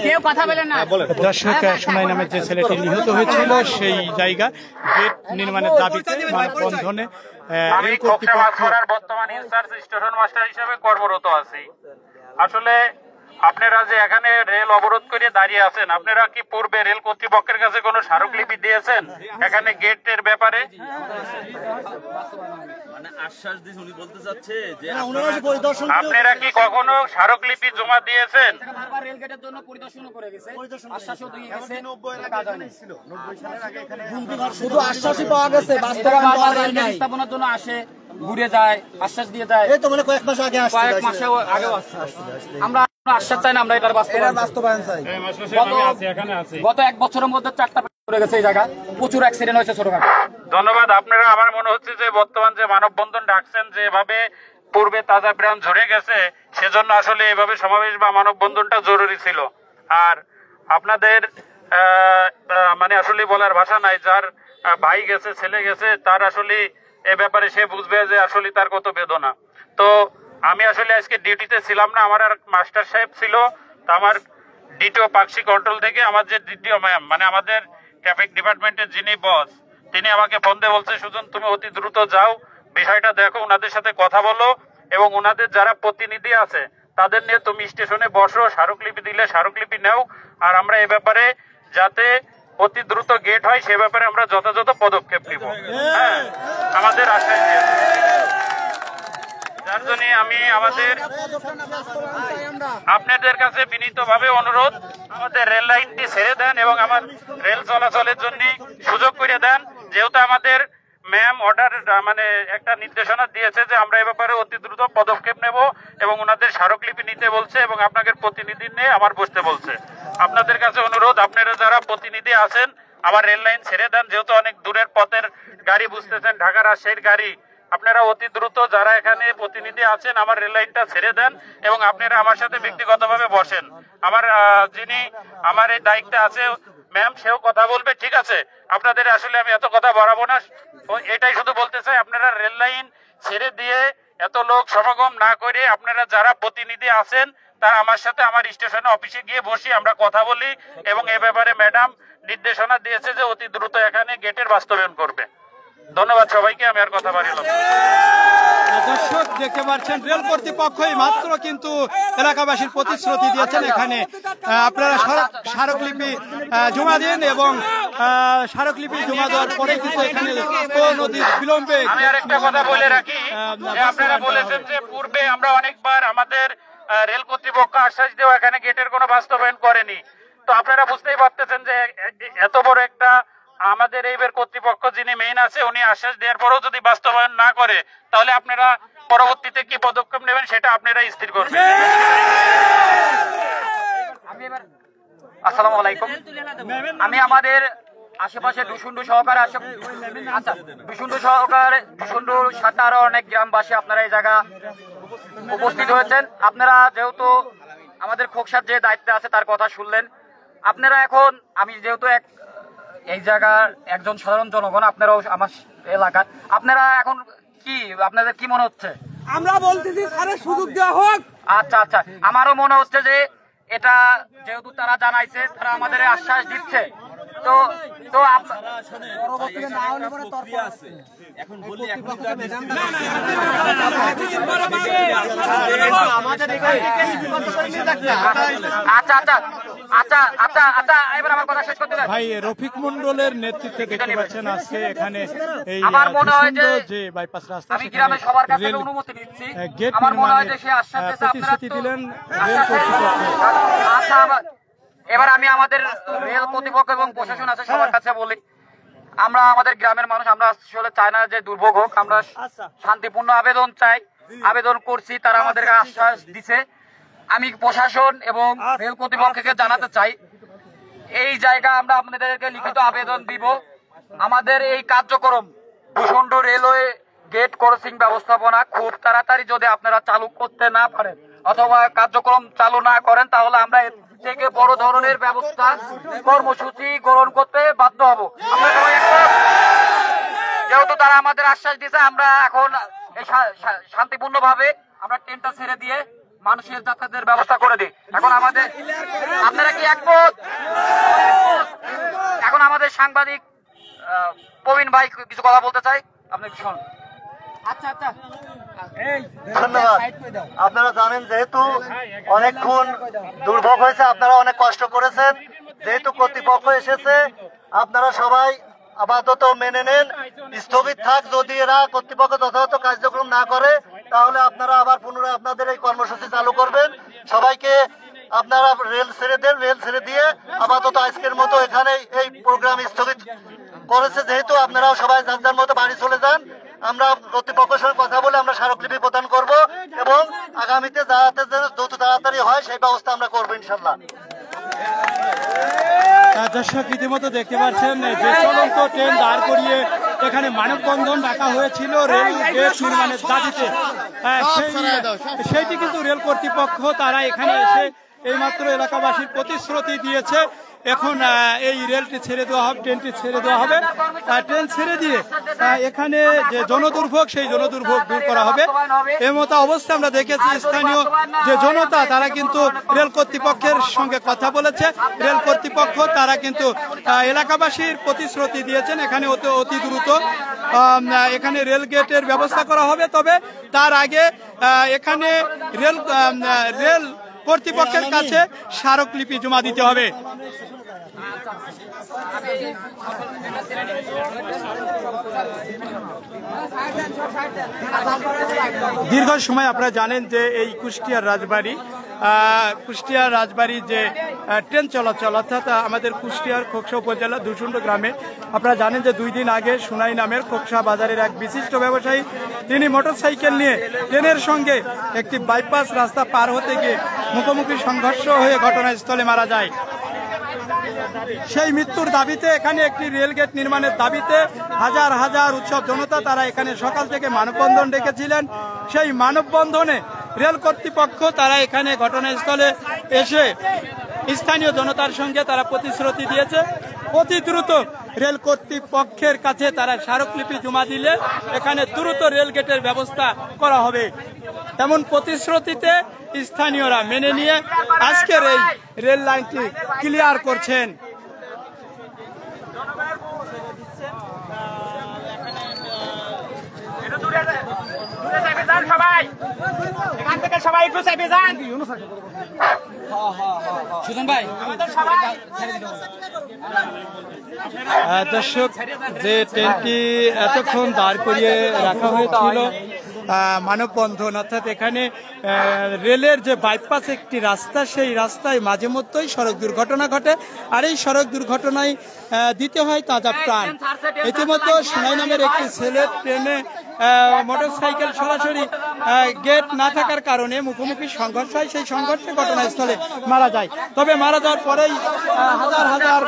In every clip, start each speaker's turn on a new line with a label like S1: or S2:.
S1: কেউ কথা বলেন না।
S2: দর্শক, সোনাই নামের যে ছেলেটি নিহত হয়েছিল সেই জায়গা গেট নির্মাণের দাবিতে মানববন্ধনে রেল কর্তৃপক্ষ
S3: বর্তমানে ইনচার্জ স্টেশন মাস্টার হিসেবে কর্মরত আছি। আসলে আপনারা যে এখানে রেল অবরোধ করে দাঁড়িয়ে আছেন, আপনারা কি পূর্বে রেল কর্তৃপক্ষের কাছে কোনো স্মারকলিপি দিয়েছেন এখানে গেটের ব্যাপারে? আপনারা কি কখনো স্মারকলিপি জমা দিয়েছেন?
S1: শুধু আশ্বাসই পাওয়া গেছে, স্থাপনার জন্য আসে, ঘুরে যায়, আশ্বাস দিয়ে যায়। এই তো মানে কয়েক মাস আগে আসছে, কয়েক মাস আগেও আসছে। আমরা আশ্বাস চাই না, আমরা এটার বাস্তবায়ন চাই। গত 1 বছরের মধ্যে 4টা পড়ে গেছে এই জায়গা, প্রচুর অ্যাক্সিডেন্ট হয়েছে ছোটখাটো।
S3: ধন্যবাদ। আপনারা, আমার মনে হচ্ছে যে বর্তমান যে মানববন্ধন ডাকছেন, যেভাবে পূর্বে তাজা প্রাণ ঝরে গেছে, সেজন্য আসলে এভাবে সমাবেশ বা মানববন্ধনটা জরুরি ছিল। আর আপনাদের মানে আসলে বলার ভাষা নাই, যার ভাই গেছে, ছেলে গেছে, তার আসলে এ ব্যাপারে সে বুঝবে যে আসলে তার কত বেদনা। তো আমি আসলে আজকে ডিউটিতে ছিলাম না, আমার আর মাস্টার সাহেব ছিল। তো আমার ডিটিও পাকশি কন্ট্রোল থেকে আমার যে ডিটিও ম্যাম, মানে আমাদের ট্রাফিক ডিপার্টমেন্টের যিনি বস, তিনি আমাকে ফোন দিয়ে বলছে, সুজন তুমি অতি দ্রুত যাও, বিষয়টা দেখো, ওনাদের সাথে কথা বলো, এবং ওনাদের যারা প্রতিনিধি আছে তাদের নিয়ে তুমি স্টেশনে বসো, স্মারকলিপি দিলে স্মারকলিপি নাও, আর আমরা এ ব্যাপারে যাতে অতি দ্রুত গেট হয় সে ব্যাপারে আমরা যথাযথ পদক্ষেপ নিব। হ্যাঁ, আমাদের আশ্বাস দিয়েছে। যার জন্য আমি আপনাদের কাছে বিনীতভাবে অনুরোধ, আমাদের রেল লাইনটি ছেড়ে দেন এবং আমার রেল চলাচলের জন্য সুযোগ করে দেন। যেহেতু আমাদের ম্যাম অর্ডার মানে একটা নির্দেশনা দিয়েছে যে আমরা এ ব্যাপারে অতি দ্রুত পদক্ষেপ নেব এবং ওনাদের স্মারকলিপি নিতে বলছে এবং আপনাদের প্রতিনিধি নিয়ে আমার বসতে বলছে। আপনাদের কাছে অনুরোধ, আপনারা যারা প্রতিনিধি আছেন আমার রেল লাইন ছেড়ে দেন। যেহেতু অনেক দূরের পথের গাড়ি, বুঝতেছেন, ঢাকা রাজশাহীর গাড়ি, আপনারা অতি দ্রুত যারা এখানে প্রতিনিধি আছেন আমার রেল লাইনটা ছেড়ে দেন এবং আপনারা আমার সাথে ব্যক্তিগতভাবে বসেন। আমার যিনি আমার এই দায়িত্বে আছে ম্যাম, সেও কথা বলবে, ঠিক আছে? আপনাদের আসলে আমি এত কথা বাড়াবো না, এটাই শুধু বলতে চাই, আপনারা রেল লাইন ছেড়ে দিয়ে এত লোক সমাগম না করে আপনারা যারা প্রতিনিধি আছেন তারা আমার সাথে আমার স্টেশনে অফিসে গিয়ে বসি, আমরা কথা বলি, এবং এ ব্যাপারে ম্যাডাম নির্দেশনা দিয়েছে যে অতি দ্রুত এখানে গেটের বাস্তবায়ন করবে। ধন্যবাদ সবাইকে, আমি আর কথা বাড়িলাম।
S2: দর্শক, দেখতে পাচ্ছেন রেল কর্তৃপক্ষই মাত্র কিন্তু এলাকাবাসীর প্রতিশ্রুতি দিয়েছেন এখানে আপনারা স্মারকলিপি জমা দিন, এবং স্মারকলিপি জমা দেওয়ার পরে কিন্তু এখানে নদীর বিলম্বে।
S3: আমি আর একটা কথা বলে রাখি, আপনারা বলেছেন যে পূর্বে আমরা অনেকবার আমাদের রেল কর্তৃপক্ষ আশ্বাস দিয়েও এখানে গেটের কোনো বাস্তবায়ন করেনি। তো আপনারা বুঝতেই পারতেছেন যে এত বড় একটা আমাদের এইবার কর্তৃপক্ষ যিনি মেইন আছে, উনি আশ্বাস দেওয়ার পরেও যদি বাস্তবায়ন না করে, তাহলে আপনারা পরবর্তীতে কি পদক্ষেপ নেবেন সেটা আপনারা স্থির করবেন।
S1: আসসালামু আলাইকুম। আমি আমাদের আশেপাশে ডুসুন্ডু সহকারে ডুসুন্ডুর সাথে আরো অনেক গ্রামবাসী আপনারা এই জায়গা উপস্থিত হয়েছেন। আপনারা যেহেতু আমাদের খোকসার যে দায়িত্বে আছে তার কথা শুনলেন। আপনারা এখন, আমি যেহেতু এই জায়গার একজন সাধারণ জনগণ, আপনারাও আমার এলাকার, আপনারা এখন কি, আপনাদের কি মনে হচ্ছে?
S4: আমরা বলতেছি স্যারের সুযোগ দেওয়া হোক।
S1: আচ্ছা আচ্ছা, আমারও মনে হচ্ছে যে এটা যেহেতু তারা জানাইছে, তারা আমাদের আশ্বাস দিচ্ছে, তো তো আচ্ছা আচ্ছা আচ্ছা আচ্ছা আচ্ছা, এবার আমার কথা শেষ করতে দেন।
S2: ভাই, রফিক মন্ডলের নেতৃত্বে দেখতে পাচ্ছেন আজকে এখানে এই
S1: আমার মনে হয়
S2: যে বাইপাস রাস্তা,
S1: আমি গ্রামের সবার কাছে অনুমতি নিচ্ছি,
S2: গেট
S1: আমার মনে হয় যে সে আশ্বাস দিয়েছে,
S2: প্রতিশ্রুতি দিলেন রেল কর্তৃপক্ষ।
S1: আচ্ছা, এবার আমি আমাদের রেল কর্তৃপক্ষ এবং প্রশাসন আছে সবার কাছে বলি, আমরা আমাদের গ্রামের মানুষ, আমরা আসলে চাই না যে দুর্ভোগ হোক, আমরা শান্তিপূর্ণ আবেদন চাই, আবেদন করছি, তারা আমাদেরকে আশ্বাস দিছে। আমি প্রশাসন এবং রেল কর্তৃপক্ষকে জানাতে চাই, এই জায়গা আমরা আপনাদেরকে লিখিত আবেদন দিব। আমাদের এই কার্যক্রম ভূখণ্ড রেলওয়ে গেট ক্রসিং ব্যবস্থাপনা খুব তাড়াতাড়ি যদি আপনারা চালু করতে না পারেন অথবা কার্যক্রম চালু না করেন, তাহলে আমরা এর থেকে বড় ধরনের ব্যবস্থা কর্মসূচি গ্রহণ করতে বাধ্য হব। আমরা সবাই যেহেতু তারা আমাদের আশ্বাস দিয়েছে, আমরা এখন শান্তিপূর্ণ ভাবে আমরা ট্রেনটা ছেড়ে দিয়ে মানুষের যাতায়াতের ব্যবস্থা করে দিই। এখন আমাদের আপনারা কি একমত? এখন আমাদের সাংবাদিক প্রবীণ ভাই কিছু কথা বলতে চাই, আপনি শুনুন। আচ্ছা আচ্ছা,
S5: ধন্যবাদ। আপনারা জানেন যেহেতু অনেকক্ষণ দুর্ভোগ হয়েছে, আপনারা অনেক কষ্ট করেছেন, যেহেতু কর্তৃপক্ষ এসেছে আপনারা সবাই আপাতত মেনে নেন, স্থগিত থাক। যদি এরা কর্তৃপক্ষ যথাযথ কার্যক্রম না করে তাহলে আপনারা আবার পুনরায় আপনাদের এই কর্মসূচি চালু করবেন। সবাইকে আপনারা রেল ছেড়ে দেন, রেল ছেড়ে দিয়ে আপাতত আজকের মতো এখানে এই প্রোগ্রাম স্থগিত করেছে। যেহেতু আপনারাও সবাই যার যার মতো বাড়ি চলে যান, আমরা কর্তৃপক্ষের সঙ্গে কথা বলে আমরা স্মারকলিপি প্রদান করব এবং আগামীতে যাতে যত তাড়াতাড়ি হয় সেই ব্যবস্থা আমরা করবো ইনশাল্লাহ।
S2: দর্শক রীতিমতো দেখতে পাচ্ছেন যে চলন্ত ট্রেন দাঁড় করিয়ে এখানে মানববন্ধন রাখা হয়েছিল রেল গেট নির্মাণের দাবিতে। সেইটি কিন্তু রেল কর্তৃপক্ষ তারা এখানে এসে এইমাত্র এলাকাবাসীর প্রতিশ্রুতি দিয়েছে এখন এই রেলটি ছেড়ে দেওয়া হবে, ট্রেনটি ছেড়ে দেওয়া হবে। ট্রেন ছেড়ে দিয়ে এখানে যে জনদুর্ভোগ সেই জনদুর্ভোগ দূর করা হবে। এর মতো অবস্থা আমরা দেখেছি স্থানীয় যে জনতা তারা কিন্তু রেল কর্তৃপক্ষের সঙ্গে কথা বলেছে। রেল কর্তৃপক্ষ তারা কিন্তু এলাকাবাসীর প্রতিশ্রুতি দিয়েছেন এখানে অতি দ্রুত এখানে রেল গেটের ব্যবস্থা করা হবে। তবে তার আগে এখানে রেল কর্তৃপক্ষের কাছে স্মারকলিপি জমা দিতে হবে। দীর্ঘ সময় আপনারা জানেন যে এই কুষ্টিয়ার রাজবাড়ী যে ট্রেন চলাচল অর্থাৎ আমাদের কুষ্টিয়ার খোকসা উপজেলা দুশুন্ড গ্রামে আপনারা জানেন যে 2 দিন আগে সুনাই নামের খোকসা বাজারের এক বিশিষ্ট ব্যবসায়ী তিনি মোটরসাইকেল নিয়ে ট্রেনের সঙ্গে একটি বাইপাস রাস্তা পার হতে গিয়ে মুখোমুখি সংঘর্ষ হয়ে ঘটনাস্থলে মারা যায়। সেই মৃত্যুর দাবিতে এখানে একটি রেলগেট নির্মাণের দাবিতে হাজার হাজার উৎসব জনতা তারা এখানে সকাল থেকে মানববন্ধন ডেকেছিলেন। সেই মানববন্ধনে রেল কর্তৃপক্ষ তারা এখানে ঘটনাস্থলে এসে স্থানীয় জনতার সঙ্গে তারা প্রতিশ্রুতি দিয়েছে অতি দ্রুত রেল কর্তৃপক্ষের কাছে তারা স্মারকলিপি জমা দিলে এখানে দ্রুত রেল গেটের ব্যবস্থা করা হবে। তেমন প্রতিশ্রুতিতে স্থানীয়রা মেনে নিয়ে আজকের এই রেল লাইনটি ক্লিয়ার করছেন। দর্শক যে ট্রেনটি এতক্ষণ দাঁড় করিয়ে রাখা হয়েছিল মানববন্ধন অর্থাৎ এখানে রেলের যে বাইপাস একটি রাস্তা সেই রাস্তায় মাঝে মধ্যেই সড়ক দুর্ঘটনা ঘটে আর এই সড়ক দুর্ঘটনায় দিতে হয় তাজা প্রাণ। ইতিমধ্যে সুনাই নামের একটি ছেলে ট্রেনে মোটরসাইকেল সরাসরি গেট না থাকার কারণে মুখোমুখি সংঘর্ষ হয়, সেই সংঘর্ষে ঘটনাস্থলে মারা যায়। তবে মারা যাওয়ার পরেই হাজার হাজার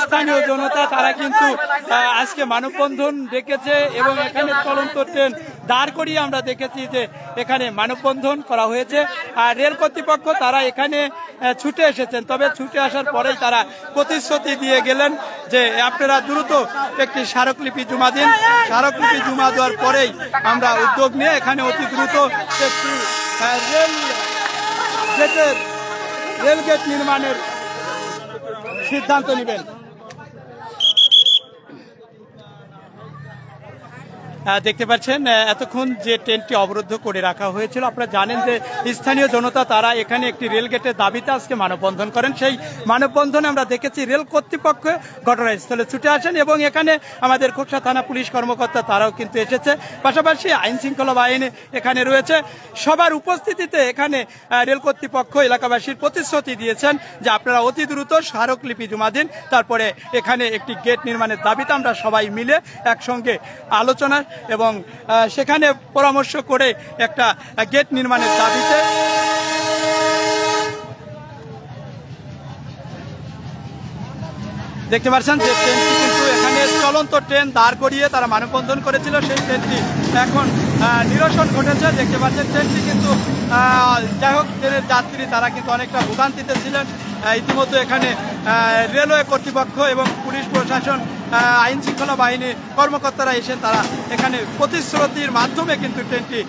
S2: স্থানীয় জনতা তারা কিন্তু আজকে মানববন্ধন ডেকেছে এবং এখানে চলন্ত ট্রেন দাঁড় করিয়ে আমরা দেখেছি যে এখানে মানববন্ধন করা হয়েছে। আর রেল কর্তৃপক্ষ তারা এখানে ছুটে এসেছেন, তবে ছুটে আসার পরেই তারা প্রতিশ্রুতি দিয়ে গেলেন যে আপনারা দ্রুত একটি স্মারকলিপি জমা দিন। স্মারকলিপি জমা দেওয়ার পরেই আমরা উদ্যোগ নিয়ে এখানে অতি দ্রুত একটি রেল গেট নির্মাণের সিদ্ধান্ত নেবেন। দেখতে পাচ্ছেন এতক্ষণ যে ট্রেনটি অবরুদ্ধ করে রাখা হয়েছিল আপনারা জানেন যে স্থানীয় জনতা তারা এখানে একটি রেল গেটের দাবিতে আজকে মানববন্ধন করেন। সেই মানববন্ধনে আমরা দেখেছি রেল কর্তৃপক্ষ ঘটনাস্থলে ছুটে আসেন এবং এখানে আমাদের খোকসা থানা পুলিশ কর্মকর্তা তারাও কিন্তু এসেছে, পাশাপাশি আইন শৃঙ্খলা বাহিনী এখানে রয়েছে। সবার উপস্থিতিতে এখানে রেল কর্তৃপক্ষ এলাকাবাসীর প্রতিশ্রুতি দিয়েছেন যে আপনারা অতি দ্রুত স্মারকলিপি জমা দিন, তারপরে এখানে একটি গেট নির্মাণের দাবিতে আমরা সবাই মিলে একসঙ্গে আলোচনা এবং সেখানে পরামর্শ করে একটা গেট নির্মাণের দাবিতে দেখতে পাচ্ছেন যে ট্রেনটি কিন্তু এখানে চলন্ত ট্রেন দাঁড় করিয়ে তারা মানববন্ধন করেছিল, সেই ট্রেনটি এখন নিরসন ঘটেছে। দেখতে পাচ্ছেন ট্রেনটি কিন্তু যাই হোক ট্রেনের যাত্রী তারা কিন্তু অনেকটা ভোগান্তিতে ছিলেন। ইতিমধ্যে এখানে রেলওয়ে কর্তৃপক্ষ এবং পুলিশ প্রশাসন আইন শৃঙ্খলা বাহিনীর কর্মকর্তারা এসে তারা এখানে প্রতিশ্রুতির মাধ্যমে কিন্তু ট্রেনটি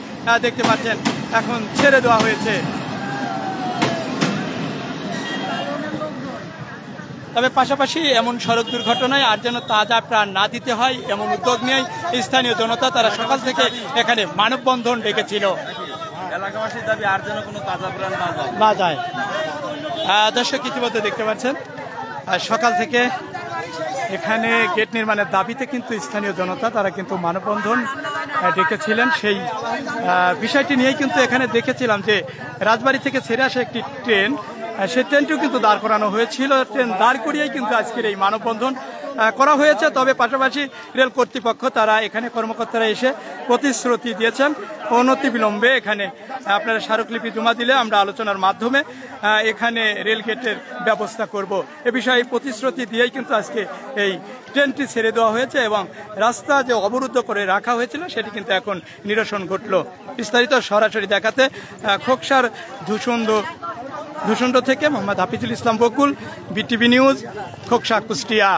S2: দেখতে পাচ্ছেন এখন ছেড়ে দেওয়া হয়েছে। তবে পাশাপাশি এমন সড়ক দুর্ঘটনায় আর যেন তাজা প্রাণ না দিতে হয় এমন উদ্যোগ নিয়ে স্থানীয় জনতা তারা সকাল থেকে এখানে মানববন্ধন ডেকেছিল।
S6: এলাকাবাসীর দাবি আর যেন কোনো তাজা প্রাণ
S2: না যায়। দর্শক ইতিমধ্যে দেখতে পাচ্ছেন সকাল থেকে এখানে গেট নির্মাণের দাবিতে কিন্তু স্থানীয় জনতা তারা কিন্তু মানববন্ধন ডেকেছিলেন। সেই বিষয়টি নিয়েই কিন্তু এখানে দেখেছিলাম যে রাজবাড়ী থেকে ছেড়ে আসা একটি ট্রেন, সেই ট্রেনটিও কিন্তু দাঁড় করানো হয়েছিল। ট্রেন দাঁড় করিয়েই কিন্তু আজকের এই মানববন্ধন করা হয়েছে। তবে পাশাপাশি রেল কর্তৃপক্ষ তারা এখানে কর্মকর্তারা এসে প্রতিশ্রুতি দিয়েছেন অনতিবিলম্বে এখানে আপনারা স্মারকলিপি জমা দিলে আমরা আলোচনার মাধ্যমে এখানে রেল গেটের ব্যবস্থা করব। এ বিষয়ে প্রতিশ্রুতি দিয়েই কিন্তু আজকে এই ট্রেনটি ছেড়ে দেওয়া হয়েছে এবং রাস্তা যে অবরুদ্ধ করে রাখা হয়েছিল সেটি কিন্তু এখন নিরসন ঘটল। বিস্তারিত সরাসরি দেখাতে খোকসার ধুসুন্ড থেকে মোহাম্মদ হাফিজুল ইসলাম বকুল, বিটিভি নিউজ, খোকসা, কুষ্টিয়া।